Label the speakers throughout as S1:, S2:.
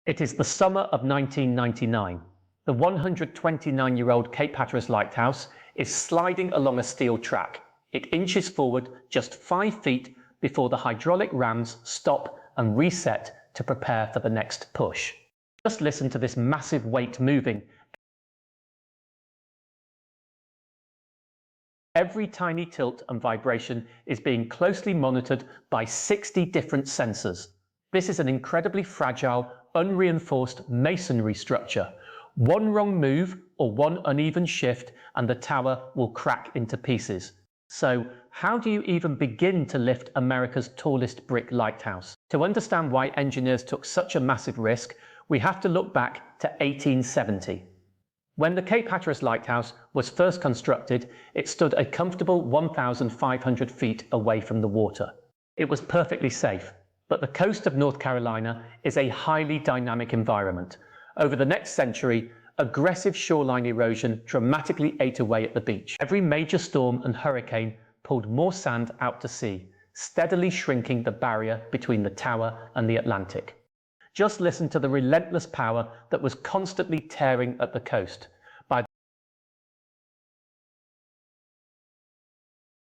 S1: It is the summer of 1999. The 129-year-old Cape Hatteras Lighthouse is sliding along a steel track. It inches forward just 5 feet before the hydraulic rams stop and reset to prepare for the next push. Just listen to this massive weight moving. Every tiny tilt and vibration is being closely monitored by 60 different sensors. This is an incredibly fragile, unreinforced masonry structure. One wrong move or one uneven shift and the tower will crack into pieces. So, how do you even begin to lift America's tallest brick lighthouse? To understand why engineers took such a massive risk, we have to look back to 1870. When the Cape Hatteras Lighthouse was first constructed, it stood a comfortable 1,500 feet away from the water. It was perfectly safe, but the coast of North Carolina is a highly dynamic environment. Over the next century, aggressive shoreline erosion dramatically ate away at the beach. Every major storm and hurricane pulled more sand out to sea, steadily shrinking the barrier between the tower and the Atlantic. Just listen to the relentless power that was constantly tearing at the coast. By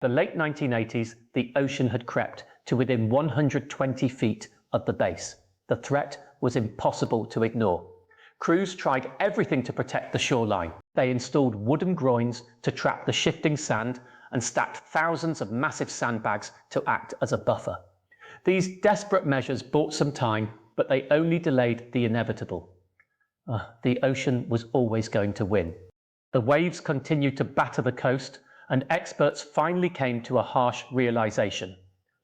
S1: the late 1980s, the ocean had crept to within 120 feet of the base. The threat was impossible to ignore. Crews tried everything to protect the shoreline. They installed wooden groins to trap the shifting sand and stacked thousands of massive sandbags to act as a buffer. These desperate measures bought some time, but they only delayed the inevitable. The ocean was always going to win. The waves continued to batter the coast, and experts finally came to a harsh realization.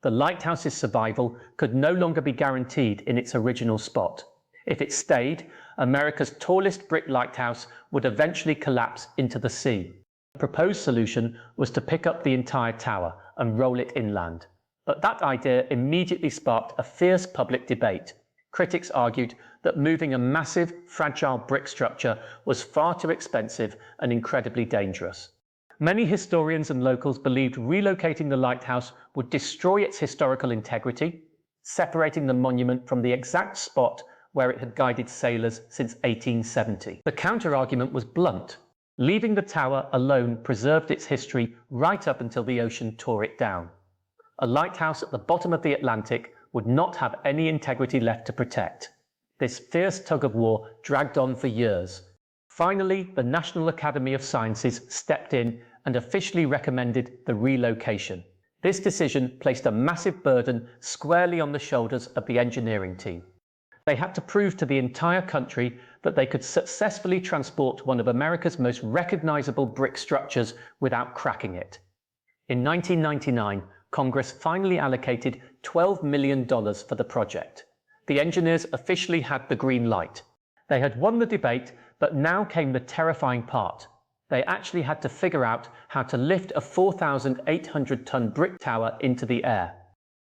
S1: The lighthouse's survival could no longer be guaranteed in its original spot. If it stayed, America's tallest brick lighthouse would eventually collapse into the sea. The proposed solution was to pick up the entire tower and roll it inland. But that idea immediately sparked a fierce public debate. Critics argued that moving a massive, fragile brick structure was far too expensive and incredibly dangerous. Many historians and locals believed relocating the lighthouse would destroy its historical integrity, separating the monument from the exact spot where it had guided sailors since 1870. The counter-argument was blunt. Leaving the tower alone preserved its history right up until the ocean tore it down. A lighthouse at the bottom of the Atlantic would not have any integrity left to protect. This fierce tug-of-war dragged on for years. Finally, the National Academy of Sciences stepped in and officially recommended the relocation. This decision placed a massive burden squarely on the shoulders of the engineering team. They had to prove to the entire country that they could successfully transport one of America's most recognizable brick structures without cracking it. In 1999, Congress finally allocated $12 million for the project. The engineers officially had the green light. They had won the debate, but now came the terrifying part. They actually had to figure out how to lift a 4,800-ton brick tower into the air.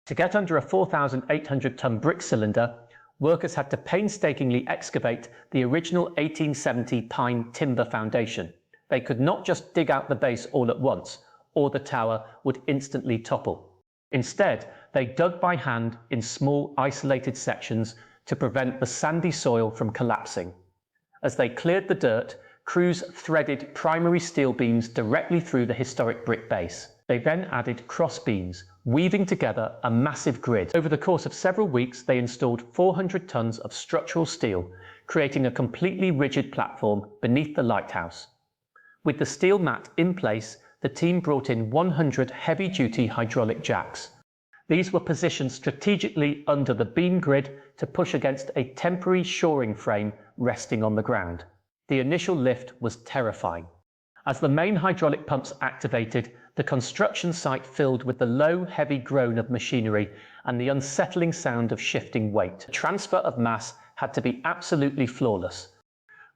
S1: To get under a 4,800-ton brick cylinder, workers had to painstakingly excavate the original 1870 pine timber foundation. They could not just dig out the base all at once, or the tower would instantly topple. Instead, they dug by hand in small, isolated sections to prevent the sandy soil from collapsing. As they cleared the dirt, crews threaded primary steel beams directly through the historic brick base. They then added cross beams, weaving together a massive grid. Over the course of several weeks, they installed 400 tons of structural steel, creating a completely rigid platform beneath the lighthouse. With the steel mat in place, the team brought in 100 heavy-duty hydraulic jacks. These were positioned strategically under the beam grid to push against a temporary shoring frame resting on the ground. The initial lift was terrifying. As the main hydraulic pumps activated, the construction site filled with the low, heavy groan of machinery and the unsettling sound of shifting weight. The transfer of mass had to be absolutely flawless.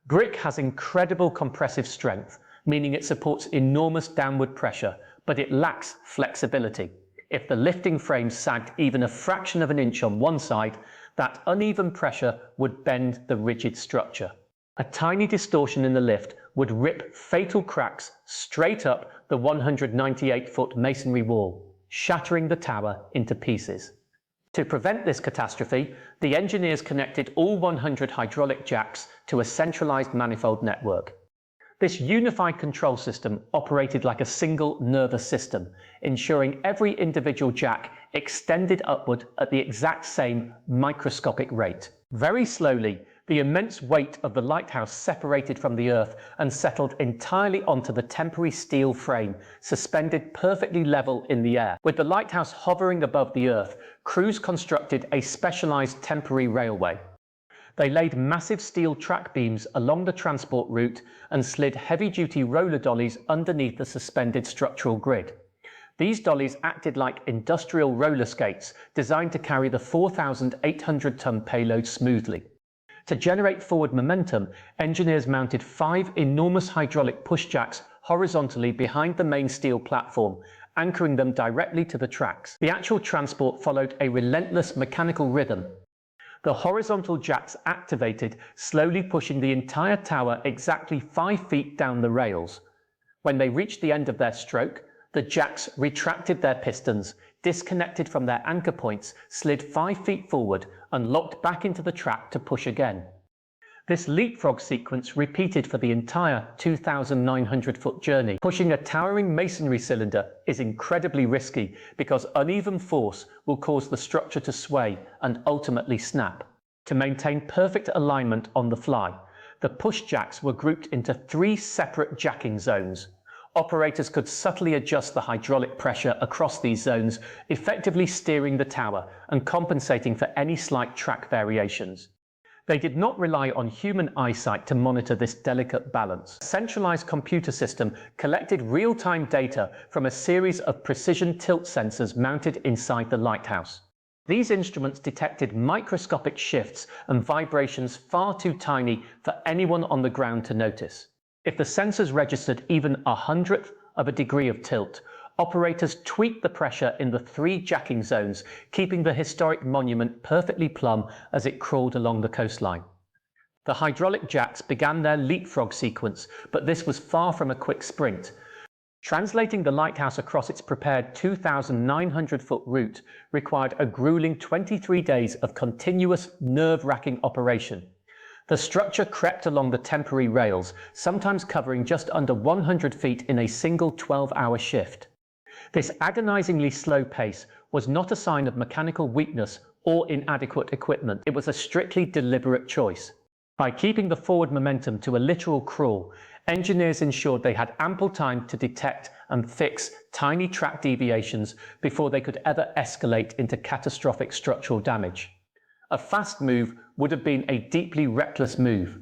S1: Brick has incredible compressive strength, meaning it supports enormous downward pressure, but it lacks flexibility. If the lifting frame sagged even a fraction of an inch on one side, that uneven pressure would bend the rigid structure. A tiny distortion in the lift would rip fatal cracks straight up the 198-foot masonry wall, shattering the tower into pieces. To prevent this catastrophe, the engineers connected all 100 hydraulic jacks to a centralized manifold network. This unified control system operated like a single nervous system, ensuring every individual jack extended upward at the exact same microscopic rate. Very slowly, the immense weight of the lighthouse separated from the earth and settled entirely onto the temporary steel frame, suspended perfectly level in the air. With the lighthouse hovering above the earth, crews constructed a specialized temporary railway. They laid massive steel track beams along the transport route and slid heavy-duty roller dollies underneath the suspended structural grid. These dollies acted like industrial roller skates designed to carry the 4,800-ton payload smoothly. To generate forward momentum, engineers mounted 5 enormous hydraulic push jacks horizontally behind the main steel platform, anchoring them directly to the tracks. The actual transport followed a relentless mechanical rhythm. The horizontal jacks activated, slowly pushing the entire tower exactly 5 feet down the rails. When they reached the end of their stroke, the jacks retracted their pistons, disconnected from their anchor points, slid 5 feet forward, and locked back into the track to push again. This leapfrog sequence repeated for the entire 2,900-foot journey. Pushing a towering masonry cylinder is incredibly risky because uneven force will cause the structure to sway and ultimately snap. To maintain perfect alignment on the fly, the push jacks were grouped into 3 separate jacking zones. Operators could subtly adjust the hydraulic pressure across these zones, effectively steering the tower and compensating for any slight track variations. They did not rely on human eyesight to monitor this delicate balance. A centralized computer system collected real-time data from a series of precision tilt sensors mounted inside the lighthouse. These instruments detected microscopic shifts and vibrations far too tiny for anyone on the ground to notice. If the sensors registered even 1/100th of a degree of tilt, operators tweaked the pressure in the 3 jacking zones, keeping the historic monument perfectly plumb as it crawled along the coastline. The hydraulic jacks began their leapfrog sequence, but this was far from a quick sprint. Translating the lighthouse across its prepared 2,900-foot route required a grueling 23 days of continuous, nerve-wracking operation. The structure crept along the temporary rails, sometimes covering just under 100 feet in a single 12-hour shift. This agonizingly slow pace was not a sign of mechanical weakness or inadequate equipment. It was a strictly deliberate choice. By keeping the forward momentum to a literal crawl, engineers ensured they had ample time to detect and fix tiny track deviations before they could ever escalate into catastrophic structural damage. A fast move would have been a deeply reckless move.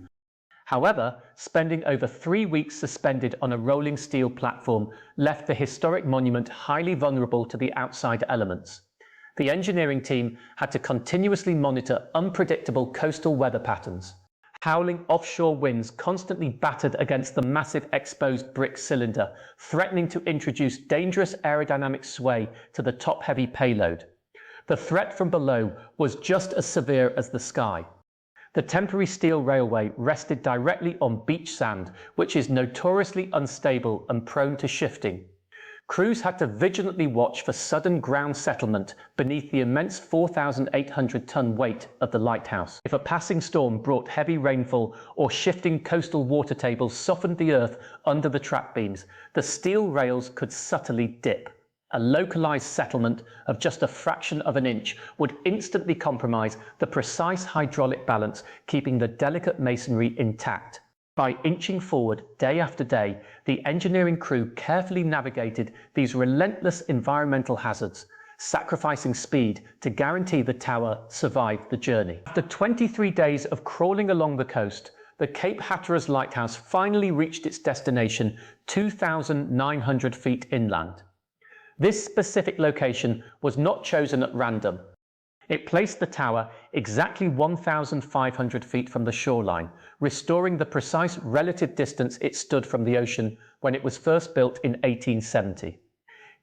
S1: However, spending over 3 weeks suspended on a rolling steel platform left the historic monument highly vulnerable to the outside elements. The engineering team had to continuously monitor unpredictable coastal weather patterns. Howling offshore winds constantly battered against the massive exposed brick cylinder, threatening to introduce dangerous aerodynamic sway to the top-heavy payload. The threat from below was just as severe as the sky. The temporary steel railway rested directly on beach sand, which is notoriously unstable and prone to shifting. Crews had to vigilantly watch for sudden ground settlement beneath the immense 4,800-ton weight of the lighthouse. If a passing storm brought heavy rainfall or shifting coastal water tables softened the earth under the track beams, the steel rails could subtly dip. A localized settlement of just a fraction of an inch would instantly compromise the precise hydraulic balance, keeping the delicate masonry intact. By inching forward day after day, the engineering crew carefully navigated these relentless environmental hazards, sacrificing speed to guarantee the tower survived the journey. After 23 days of crawling along the coast, the Cape Hatteras Lighthouse finally reached its destination 2,900 feet inland. This specific location was not chosen at random. It placed the tower exactly 1,500 feet from the shoreline, restoring the precise relative distance it stood from the ocean when it was first built in 1870.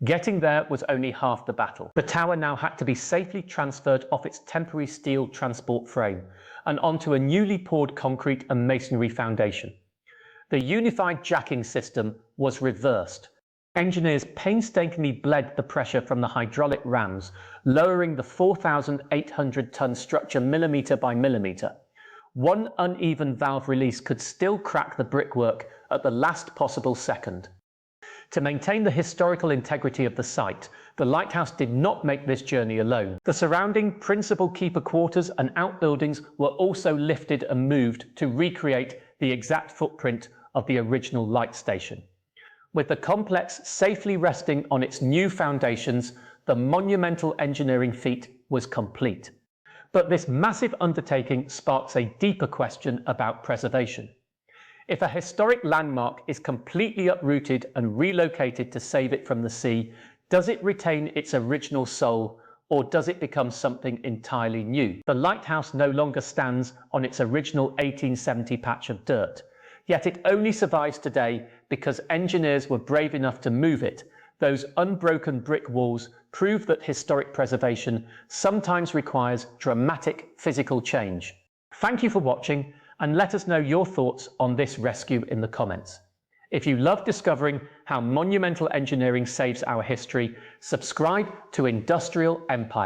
S1: Getting there was only half the battle. The tower now had to be safely transferred off its temporary steel transport frame and onto a newly poured concrete and masonry foundation. The unified jacking system was reversed. Engineers painstakingly bled the pressure from the hydraulic rams, lowering the 4,800-ton structure millimetre by millimetre. One uneven valve release could still crack the brickwork at the last possible second. To maintain the historical integrity of the site, the lighthouse did not make this journey alone. The surrounding principal keeper quarters and outbuildings were also lifted and moved to recreate the exact footprint of the original light station. With the complex safely resting on its new foundations, the monumental engineering feat was complete. But this massive undertaking sparks a deeper question about preservation. If a historic landmark is completely uprooted and relocated to save it from the sea, does it retain its original soul, or does it become something entirely new? The lighthouse no longer stands on its original 1870 patch of dirt, yet it only survives today because engineers were brave enough to move it. Those unbroken brick walls prove that historic preservation sometimes requires dramatic physical change. Thank you for watching, and let us know your thoughts on this rescue in the comments. If you love discovering how monumental engineering saves our history, subscribe to Industrial Empire.